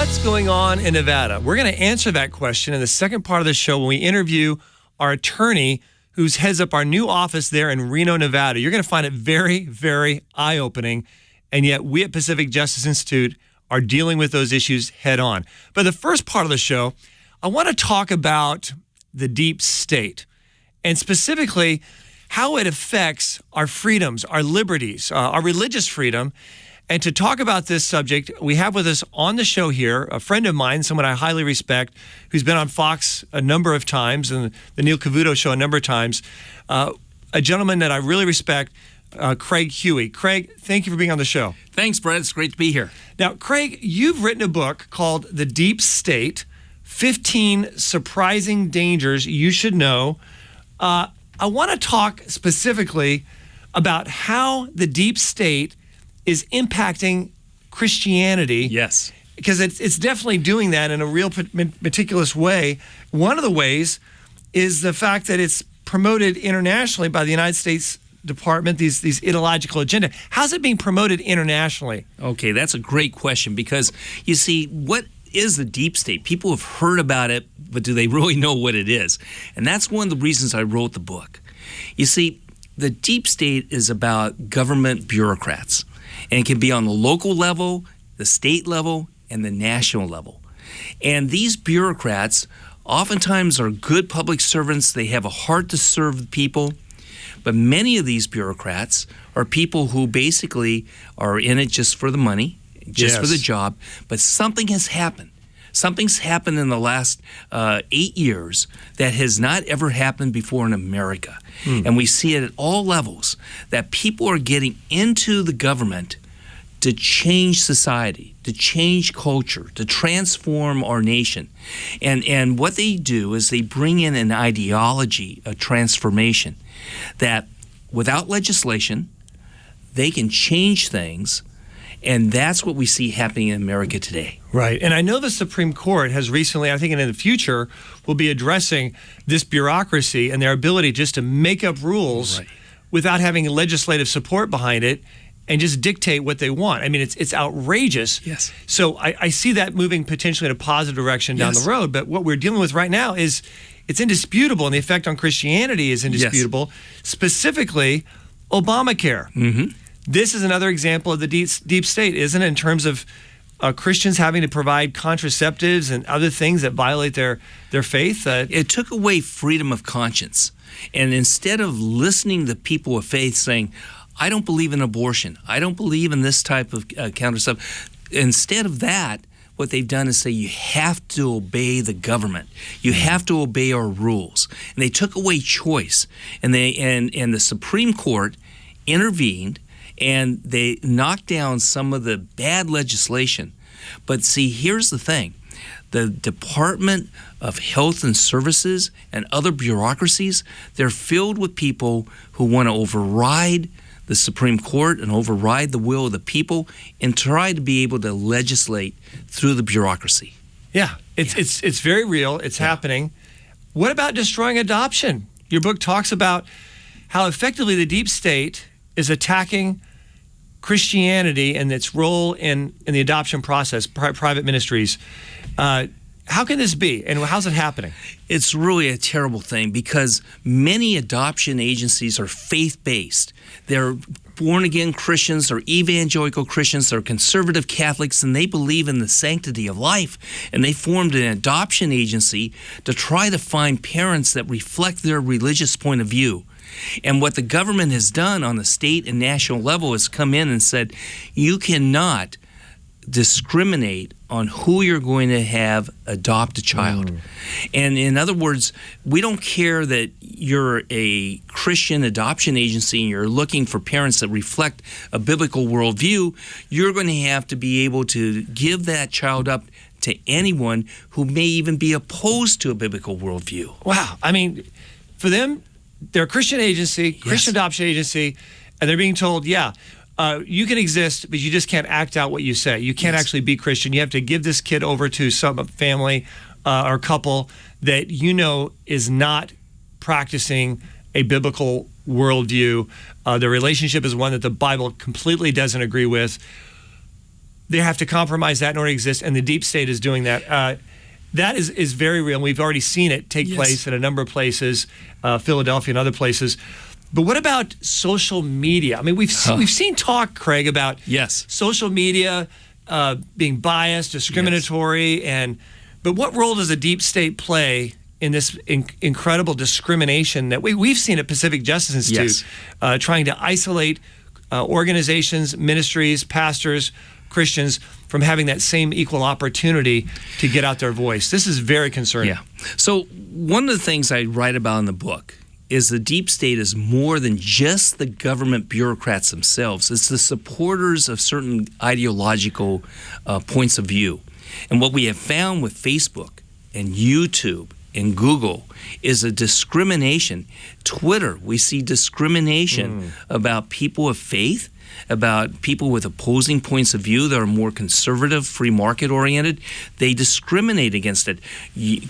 What's going on in Nevada? We're going to answer that question in the second part of the show when we interview our attorney who heads up our new office there in Reno, Nevada. You're going to find it very, very eye-opening, and yet we at Pacific Justice Institute are dealing with those issues head on. But the first part of the show, I want to talk about the deep state, and specifically how it affects our freedoms, our liberties, our religious freedom. And to talk about this subject, we have with us on the show here a friend of mine, someone I highly respect, who's been on Fox a number of times and the Neil Cavuto show a number of times, a gentleman that I really respect, Craig Huey. Craig, thank you for being on the show. Thanks, Brett. It's great to be here. Now, Craig, you've written a book called The Deep State, 15 Surprising Dangers You Should Know. I want to talk specifically about how the deep state is impacting Christianity. Yes. Because it's definitely doing that in a real meticulous way. One of the ways is the fact that it's promoted internationally by the United States Department, these ideological agenda. How's it being promoted internationally? Okay, that's a great question because, you see, what is the deep state? People have heard about it, but do they really know what it is? And that's one of the reasons I wrote the book. You see, the deep state is about government bureaucrats. And it can be on the local level, the state level, and the national level. And these bureaucrats oftentimes are good public servants. They have a heart to serve the people. But many of these bureaucrats are people who basically are in it just for the money, just for the job. But something has happened. Something's happened in the last 8 years that has not ever happened before in America. And we see it at all levels, that people are getting into the government to change society, to change culture, to transform our nation. And what they do is they bring in an ideology, a transformation, that without legislation, they can change things. And that's what we see happening in America today. Right. And I know the Supreme Court has recently, I think in the future, will be addressing this bureaucracy and their ability just to make up rules without having legislative support behind it and just dictate what they want. I mean, it's outrageous. Yes. So I see that moving potentially in a positive direction down the road. But what we're dealing with right now is it's indisputable, and the effect on Christianity is indisputable. Specifically, Obamacare. Mm-hmm. This is another example of the deep state, isn't it, in terms of Christians having to provide contraceptives and other things that violate their faith? It took away freedom of conscience. And instead of listening to people of faith saying, I don't believe in abortion, I don't believe in this type of contraceptive, instead of that, what they've done is say you have to obey the government. You have to obey our rules. And they took away choice. And the Supreme Court intervened, and they knocked down some of the bad legislation. But see, here's the thing. The Department of Health and Services and other bureaucracies, they're filled with people who want to override the Supreme Court and override the will of the people and try to be able to legislate through the bureaucracy. Yeah, it's very real. It's happening. What about destroying adoption? Your book talks about how effectively the deep state is attacking Christianity and its role in the adoption process, private ministries. How can this be, and how's it happening? It's really a terrible thing because many adoption agencies are faith-based. They're born-again Christians, they're evangelical Christians, they're conservative Catholics, and they believe in the sanctity of life. And they formed an adoption agency to try to find parents that reflect their religious point of view. And what the government has done on the state and national level is come in and said, you cannot discriminate on who you're going to have adopt a child. And in other words, we don't care that you're a Christian adoption agency and you're looking for parents that reflect a biblical worldview. You're going to have to be able to give that child up to anyone who may even be opposed to a biblical worldview. Wow. I mean, for them, they're a Christian agency, Christian adoption agency, and they're being told, you can exist, but you just can't act out what you say. You can't actually be Christian. You have to give this kid over to some family or couple that you know is not practicing a biblical worldview. The relationship is one that the Bible completely doesn't agree with. they have to compromise that in order to exist, and the deep state is doing that. That is very real, and we've already seen it take place in a number of places, Philadelphia and other places. But what about social media? I mean, we've seen talk, Craig, about social media being biased, discriminatory, but what role does the deep state play in this incredible discrimination that we've seen at Pacific Justice Institute, trying to isolate organizations, ministries, pastors, Christians from having that same equal opportunity to get out their voice? This is very concerning. Yeah. So one of the things I write about in the book is the deep state is more than just the government bureaucrats themselves. It's the supporters of certain ideological points of view. And what we have found with Facebook and YouTube and Google is a discrimination. Twitter, we see discrimination about people of faith, about people with opposing points of view that are more conservative, free market oriented. They discriminate against it.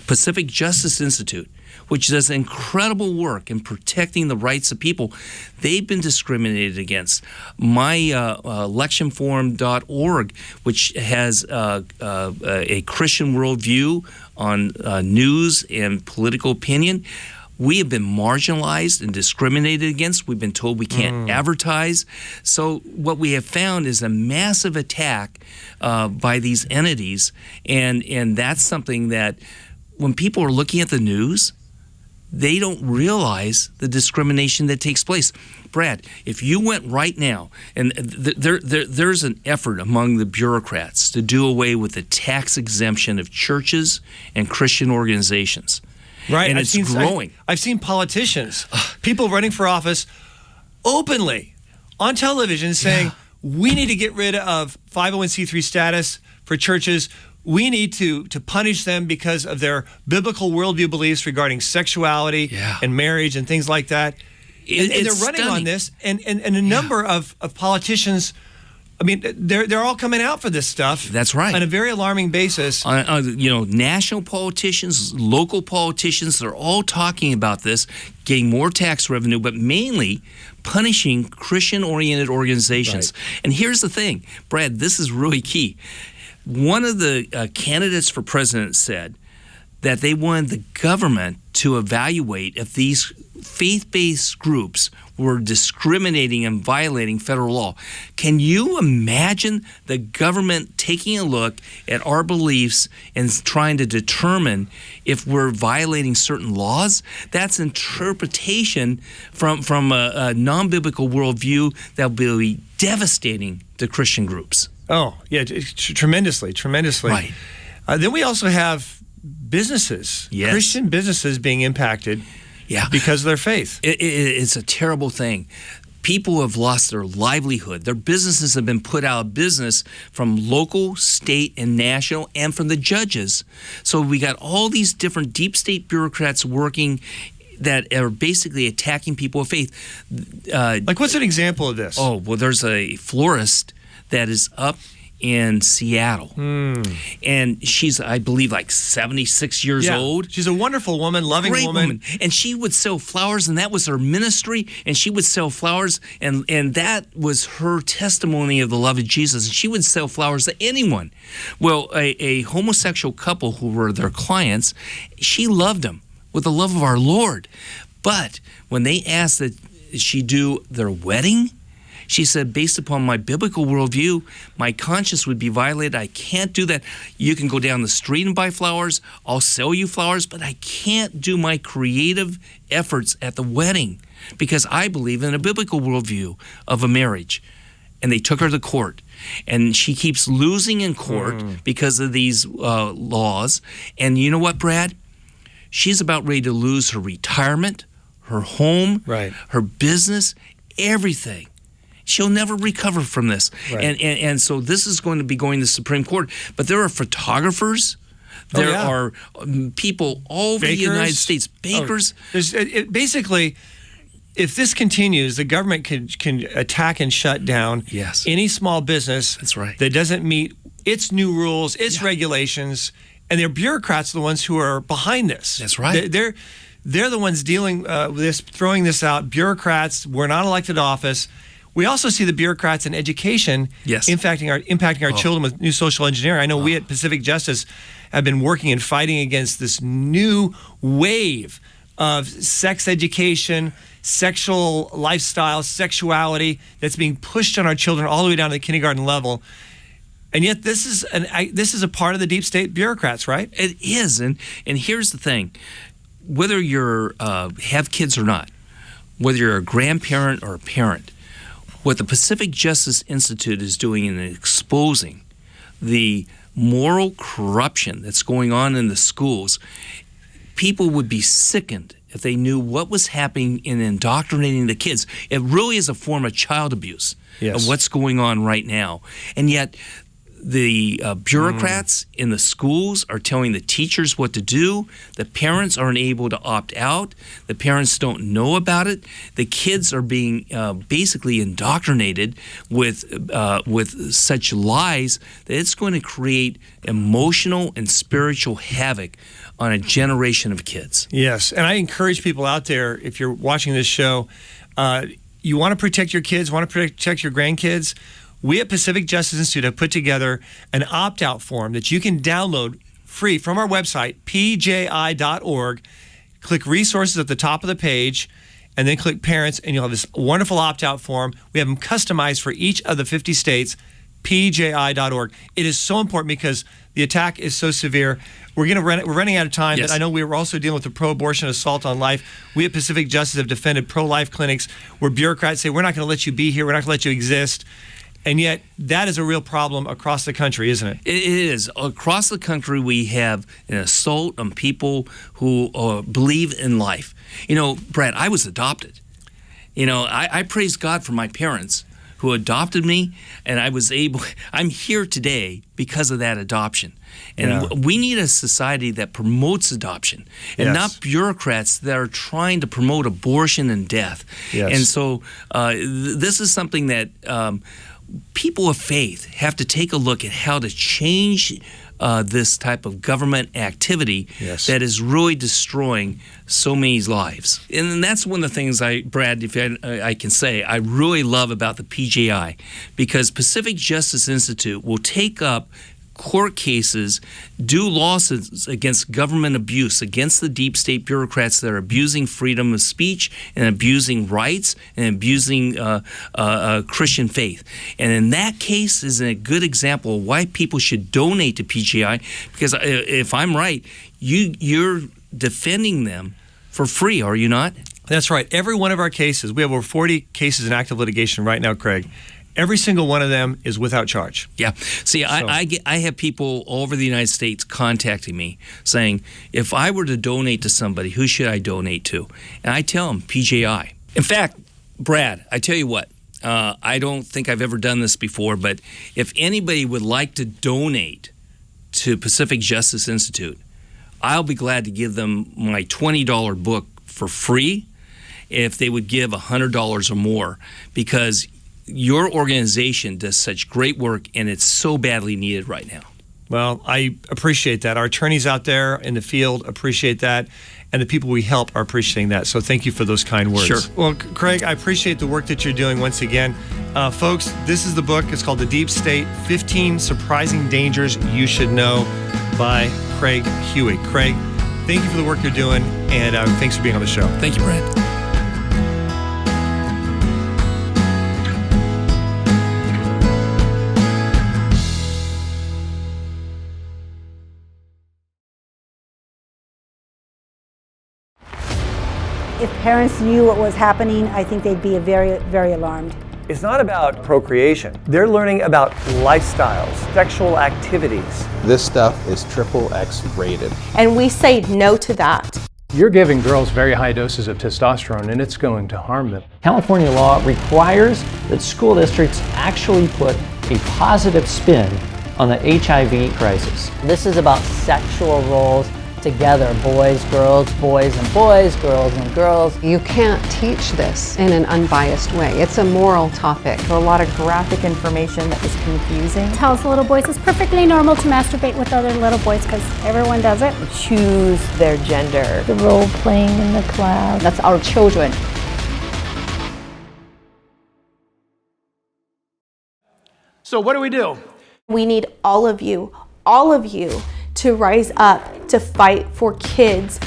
Pacific Justice Institute, which does incredible work in protecting the rights of people, they've been discriminated against. My electionforum.org, which has a Christian worldview on news and political opinion, we have been marginalized and discriminated against. We've been told we can't advertise. So what we have found is a massive attack by these entities, and that's something that when people are looking at the news, they don't realize the discrimination that takes place. Brad, if you went right now, and there's an effort among the bureaucrats to do away with the tax exemption of churches and Christian organizations. Right, and it's growing. I've seen politicians, people running for office, openly on television saying, we need to get rid of 501c3 status for churches. We need to punish them because of their biblical worldview beliefs regarding sexuality and marriage and things like that. And they're running on this, and a number of politicians, I mean, they're all coming out for this stuff. That's right. On a very alarming basis. National politicians, local politicians, they're all talking about this, getting more tax revenue, but mainly punishing Christian-oriented organizations. Right. And here's the thing, Brad, this is really key. One of the candidates for president said that they wanted the government to evaluate if these faith-based groups were discriminating and violating federal law. Can you imagine the government taking a look at our beliefs and trying to determine if we're violating certain laws? That's interpretation from a non-biblical worldview that will be devastating to Christian groups. Oh, yeah, tremendously. Right. Then we also have businesses, Christian businesses being impacted because of their faith. It's a terrible thing. People have lost their livelihood. Their businesses have been put out of business from local, state, and national, and from the judges. So we got all these different deep state bureaucrats working that are basically attacking people of faith. Like, what's an example of this? Oh, well, there's a florist that is up in Seattle. And she's, I believe, like 76 years old. She's a wonderful woman, loving Great woman. And she would sell flowers, and that was her ministry, and she would sell flowers, and that was her testimony of the love of Jesus. And she would sell flowers to anyone. Well, a homosexual couple who were their clients, she loved them with the love of our Lord. But when they asked that she do their wedding, she said, based upon my biblical worldview, my conscience would be violated. I can't do that. You can go down the street and buy flowers. I'll sell you flowers, but I can't do my creative efforts at the wedding because I believe in a biblical worldview of a marriage. And they took her to court. And she keeps losing in court because of these laws. And you know what, Brad? She's about ready to lose her retirement, her home, her business, everything. She'll never recover from this. Right. And so this is going to be going to the Supreme Court. But there are photographers. There are people all over the United States, bakers. Basically, if this continues, the government can attack and shut down any small business that doesn't meet its new rules, its regulations, and their bureaucrats are the ones who are behind this. That's right. They're the ones dealing with this, throwing this out. Bureaucrats, we're not elected to office. We also see the bureaucrats in education Yes. impacting our children with new social engineering. I know we at Pacific Justice have been working and fighting against this new wave of sex education, sexual lifestyle, sexuality that's being pushed on our children all the way down to the kindergarten level. And yet this is a part of the deep state bureaucrats, right? It is, and here's the thing: whether you're have kids or not, whether you're a grandparent or a parent, what the Pacific Justice Institute is doing in exposing the moral corruption that's going on in the schools, people would be sickened if they knew what was happening in indoctrinating the kids. It really is a form of child abuse of what's going on right now. And yet the bureaucrats in the schools are telling the teachers what to do. The parents aren't able to opt out. The parents don't know about it. The kids are being basically indoctrinated with such lies that it's going to create emotional and spiritual havoc on a generation of kids. Yes, and I encourage people out there, if you're watching this show, you want to protect your kids, want to protect your grandkids. We at Pacific Justice Institute have put together an opt-out form that you can download free from our website, pji.org. Click resources at the top of the page, and then click parents, and you'll have this wonderful opt-out form. We have them customized for each of the 50 states, pji.org. It is so important because the attack is so severe. We're running out of time, but I know we're also dealing with the pro-abortion assault on life. We at Pacific Justice have defended pro-life clinics where bureaucrats say, we're not going to let you be here, we're not going to let you exist. And yet, that is a real problem across the country, isn't it? It is. Across the country, we have an assault on people who believe in life. You know, Brad, I was adopted. You know, I praise God for my parents who adopted me, and I'm here today because of that adoption. And we need a society that promotes adoption and not bureaucrats that are trying to promote abortion and death. And so this is something that people of faith have to take a look at how to change this type of government activity that is really destroying so many lives. And that's one of the things, Brad, if I can say, I really love about the PJI, because Pacific Justice Institute will take up court cases, do lawsuits against government abuse, against the deep state bureaucrats that are abusing freedom of speech and abusing rights and abusing Christian faith. And in that case is a good example of why people should donate to PJI, because if I'm right, you're defending them for free, are you not? That's right. Every one of our cases, we have over 40 cases in active litigation right now, Craig. Every single one of them is without charge. Yeah. See, I have people all over the United States contacting me saying, if I were to donate to somebody, who should I donate to? And I tell them, PJI. In fact, Brad, I tell you what, I don't think I've ever done this before, but if anybody would like to donate to Pacific Justice Institute, I'll be glad to give them my $20 book for free if they would give $100 or more, because your organization does such great work, and it's so badly needed right now. Well, I appreciate that. Our attorneys out there in the field appreciate that, and the people we help are appreciating that. So thank you for those kind words. Sure. Well, Craig, I appreciate the work that you're doing once again. Folks, this is the book. It's called The Deep State, 15 Surprising Dangers You Should Know by Craig Huey. Craig, thank you for the work you're doing, and thanks for being on the show. Thank you, Brad. If parents knew what was happening, I think they'd be very, very alarmed. It's not about procreation. They're learning about lifestyles, sexual activities. This stuff is XXX rated. And we say no to that. You're giving girls very high doses of testosterone, and it's going to harm them. California law requires that school districts actually put a positive spin on the HIV crisis. This is about sexual roles together, boys, and boys, girls and girls. You can't teach this in an unbiased way. It's a moral topic. A lot of graphic information that is confusing. Tells little boys it's perfectly normal to masturbate with other little boys because everyone does it. Choose their gender. The role playing in the class. That's our children. So what do? We need all of you to rise up to fight for kids.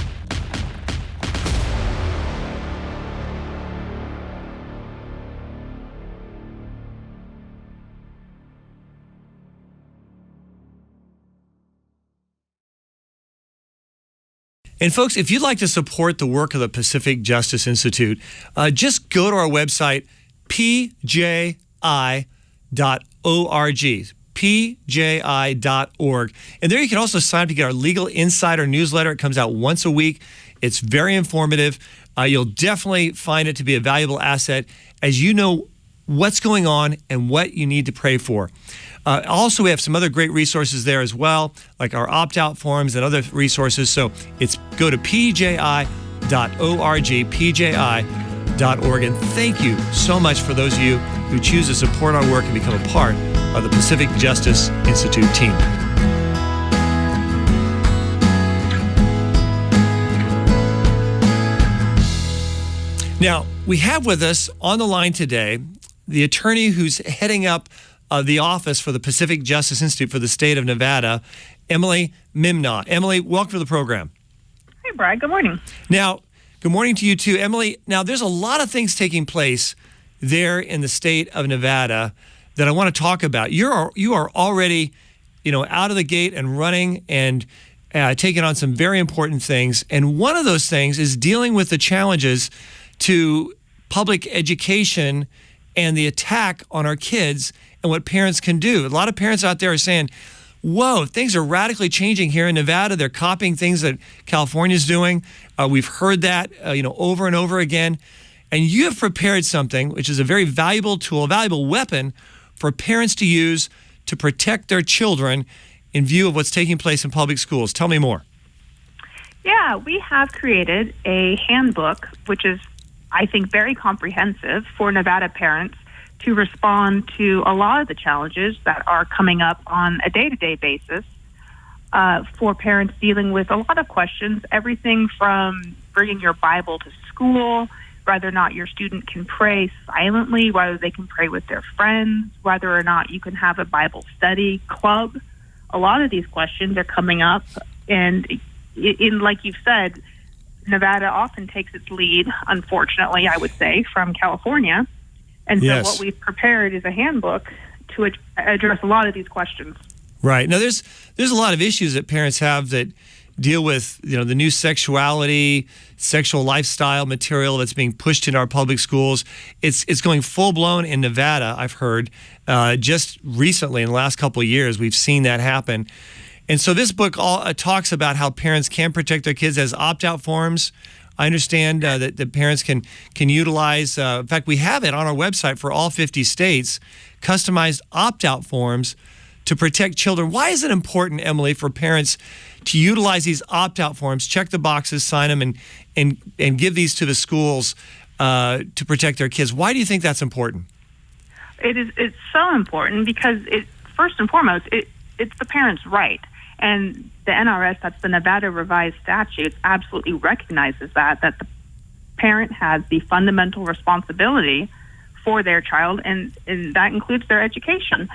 And folks, if you'd like to support the work of the Pacific Justice Institute, just go to our website, pji.org, pji.org. And there you can also sign up to get our Legal Insider newsletter. It comes out once a week. It's very informative. You'll definitely find it to be a valuable asset as you know what's going on and what you need to pray for. Also, we have some other great resources there as well, like our opt-out forms and other resources. So go to pji.org, pji.org. And thank you so much for those of you who choose to support our work and become a part of the Pacific Justice Institute team. Now, we have with us on the line today the attorney who's heading up the office for the Pacific Justice Institute for the state of Nevada, Emily Mimnaugh. Emily, welcome to the program. Hey, Brad. Good morning. Now, good morning to you too, Emily. Now, there's a lot of things taking place there in the state of Nevada that I want to talk about. You are already, out of the gate and running and taking on some very important things. And one of those things is dealing with the challenges to public education and the attack on our kids and what parents can do. A lot of parents out there are saying, whoa, things are radically changing here in Nevada. They're copying things that California's doing. We've heard that, over and over again. And you have prepared something which is a very valuable tool, a valuable weapon for parents to use to protect their children in view of what's taking place in public schools. Tell me more. Yeah, we have created a handbook, which is, I think, very comprehensive for Nevada parents to respond to a lot of the challenges that are coming up on a day-to-day basis for parents dealing with a lot of questions, everything from bringing your Bible to school, whether or not your student can pray silently, whether they can pray with their friends, whether or not you can have a Bible study club. A lot of these questions are coming up, and like you've said, Nevada often takes its lead, unfortunately, I would say, from California. And so what we've prepared is a handbook to address a lot of these questions. Right. Now, there's a lot of issues that parents have that deal with, the new sexuality, sexual lifestyle material that's being pushed in our public schools. It's going full-blown in Nevada, I've heard. Just recently, in the last couple of years, we've seen that happen. And so this book talks about how parents can protect their kids as opt-out forms. I understand that the parents can utilize, in fact, we have it on our website for all 50 states, customized opt-out forms to protect children. Why is it important, Emily, for parents to utilize these opt-out forms, check the boxes, sign them, and give these to the schools to protect their kids? Why do you think that's important? It's so important because, first and foremost, it's the parent's right. And the NRS, that's the Nevada Revised Statutes, absolutely recognizes that the parent has the fundamental responsibility for their child, and that includes their education.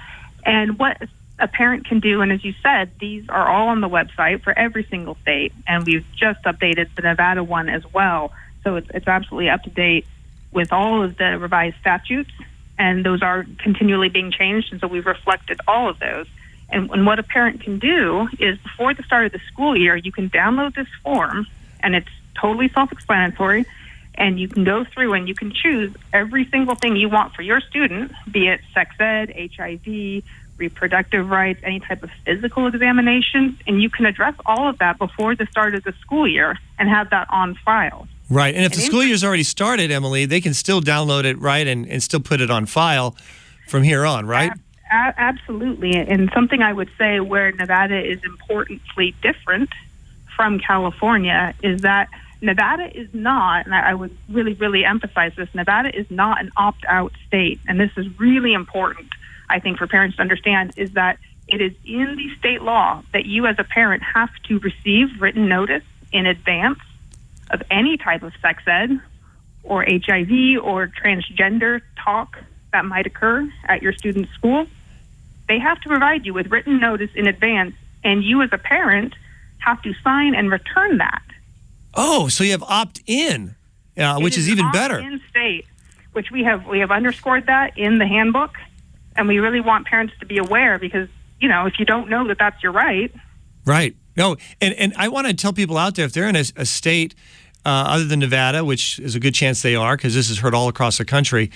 And what a parent can do, and as you said, these are all on the website for every single state, and we've just updated the Nevada one as well. So it's absolutely up to date with all of the revised statutes, and those are continually being changed, and so we've reflected all of those. And what a parent can do is, before the start of the school year, you can download this form, and it's totally self-explanatory, and you can go through and you can choose every single thing you want for your student, be it sex ed, HIV, reproductive rights, any type of physical examinations, and you can address all of that before the start of the school year and have that on file. Right, and if the school year's already started, Emily, they can still download it, right, and still put it on file from here on, right? Absolutely, and something I would say where Nevada is importantly different from California is that Nevada is not, and I would really, really emphasize this, Nevada is not an opt-out state, and this is really important, I think, for parents to understand, is that it is in the state law that you as a parent have to receive written notice in advance of any type of sex ed or HIV or transgender talk that might occur at your student's school. they have to provide you with written notice in advance, and you as a parent have to sign and return that. Oh, so you have opt-in, which is even better. In state, which we have underscored that in the handbook, and we really want parents to be aware because, if you don't know that that's your right. Right. No, and I want to tell people out there, if they're in a state other than Nevada, which is a good chance they are because this is heard all across the country,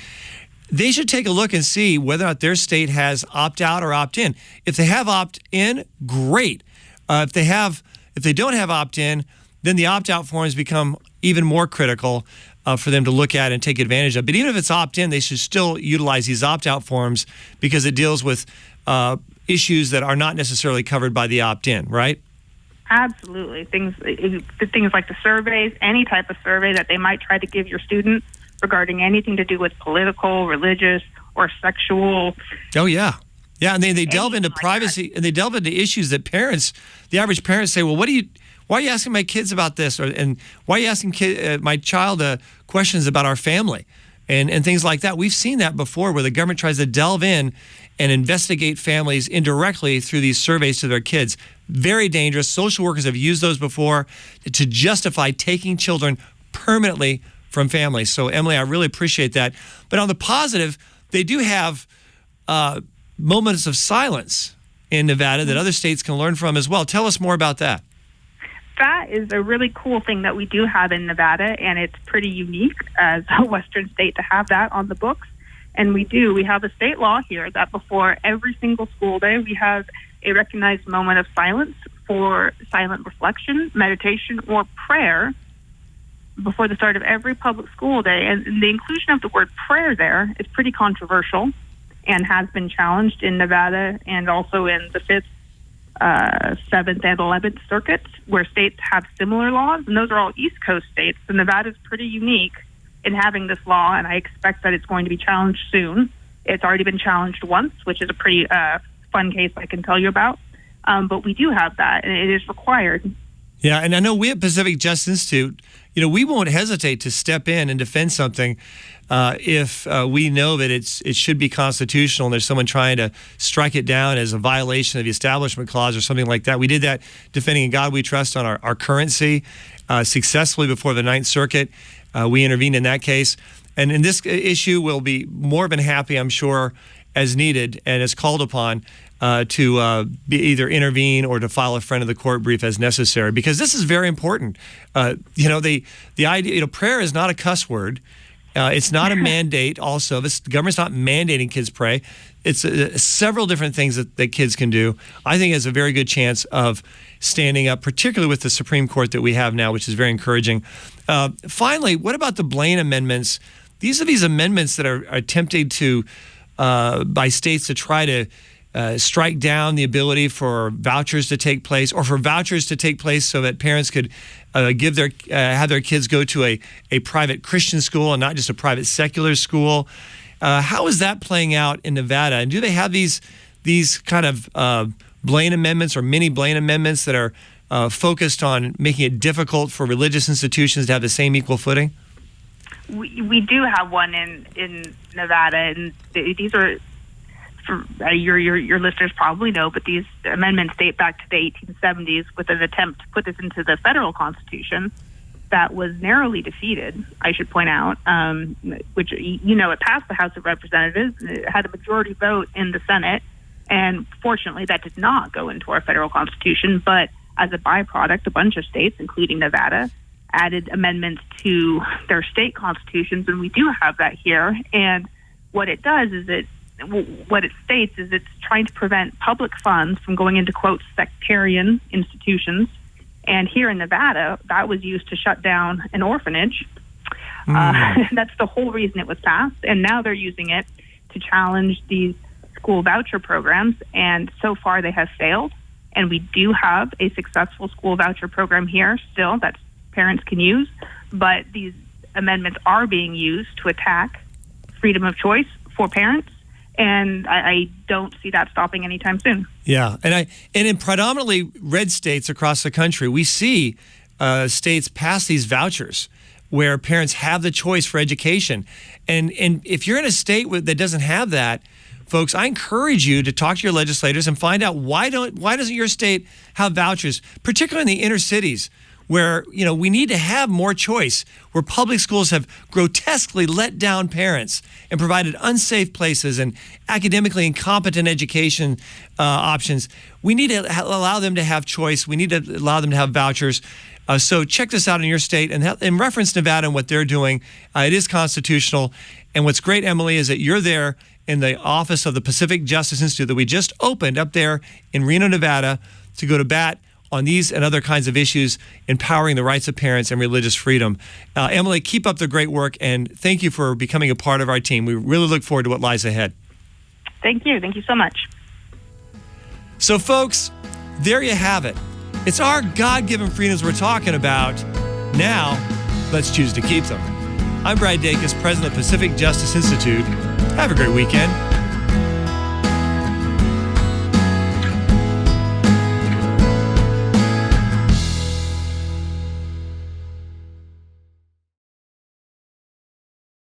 they should take a look and see whether or not their state has opt-out or opt-in. If they have opt-in, great. If they don't have opt-in, then the opt-out forms become even more critical for them to look at and take advantage of. But even if it's opt-in, they should still utilize these opt-out forms because it deals with issues that are not necessarily covered by the opt-in, right? Absolutely. Things like the surveys, any type of survey that they might try to give your student regarding anything to do with political, religious, or sexual. Oh, yeah. Yeah, and they delve into privacy, and they delve into issues that the average parents say, well, why are you asking my kids about this? And why are you asking my child questions about our family? And things like that. We've seen that before where the government tries to delve in and investigate families indirectly through these surveys to their kids. Very dangerous. Social workers have used those before to justify taking children permanently from families. So, Emily, I really appreciate that. But on the positive, they do have moments of silence in Nevada that other states can learn from as well. Tell us more about that. That is a really cool thing that we do have in Nevada, and it's pretty unique as a Western state to have that on the books. And we have a state law here that before every single school day, we have a recognized moment of silence for silent reflection, meditation, or prayer before the start of every public school day. And the inclusion of the word prayer there is pretty controversial and has been challenged in Nevada and also in the 5th, 7th, and 11th circuits, where states have similar laws, and those are all East Coast states. So Nevada is pretty unique in having this law, and I expect that it's going to be challenged soon. It's already been challenged once, which is a pretty fun case I can tell you about. But we do have that, and it is required. Yeah, and I know we at Pacific Justice Institute, we won't hesitate to step in and defend something if we know that it should be constitutional and there's someone trying to strike it down as a violation of the Establishment Clause or something like that. We did that defending In God We Trust on our currency successfully before the Ninth Circuit. We intervened in that case. And in this issue, we'll be more than happy, I'm sure, as needed and as called upon to be either intervene or to file a friend of the court brief as necessary, because this is very important. The idea, prayer is not a cuss word. It's not a mandate. Also, the government's not mandating kids pray. It's several different things that kids can do. I think it's a very good chance of standing up, particularly with the Supreme Court that we have now, which is very encouraging. Finally, what about the Blaine Amendments? These are these amendments that are attempted to by states to try to strike down the ability for vouchers to take place, or for vouchers to take place so that parents could have their kids go to a private Christian school and not just a private secular school. How is that playing out in Nevada? And do they have these kind of Blaine Amendments or mini Blaine Amendments that are focused on making it difficult for religious institutions to have the same equal footing? We do have one in Nevada, and these are, your listeners probably know, but these amendments date back to the 1870s with an attempt to put this into the federal constitution that was narrowly defeated, I should point out, which, it passed the House of Representatives. It had a majority vote in the Senate, and fortunately that did not go into our federal constitution, but as a byproduct, a bunch of states, including Nevada, added amendments to their state constitutions, and we do have that here. And what it does is what it states is it's trying to prevent public funds from going into, quote, sectarian institutions. And here in Nevada, that was used to shut down an orphanage. That's the whole reason it was passed. And now they're using it to challenge these school voucher programs. And so far they have failed. And we do have a successful school voucher program here still that parents can use. But these amendments are being used to attack freedom of choice for parents. And I don't see that stopping anytime soon. Yeah, and in predominantly red states across the country, we see states pass these vouchers where parents have the choice for education. And if you're in a state that doesn't have that, folks, I encourage you to talk to your legislators and find out why doesn't your state have vouchers, particularly in the inner cities, where we need to have more choice, where public schools have grotesquely let down parents and provided unsafe places and academically incompetent education options. We need to allow them to have choice. We need to allow them to have vouchers. So check this out in your state and in reference to Nevada and what they're doing. It is constitutional. And what's great, Emily, is that you're there in the office of the Pacific Justice Institute that we just opened up there in Reno, Nevada, to go to bat on these and other kinds of issues, empowering the rights of parents and religious freedom. Emily, keep up the great work, and thank you for becoming a part of our team. We really look forward to what lies ahead. Thank you. Thank you so much. So, folks, there you have it. It's our God-given freedoms we're talking about. Now, let's choose to keep them. I'm Brad Dacus, president of Pacific Justice Institute. Have a great weekend.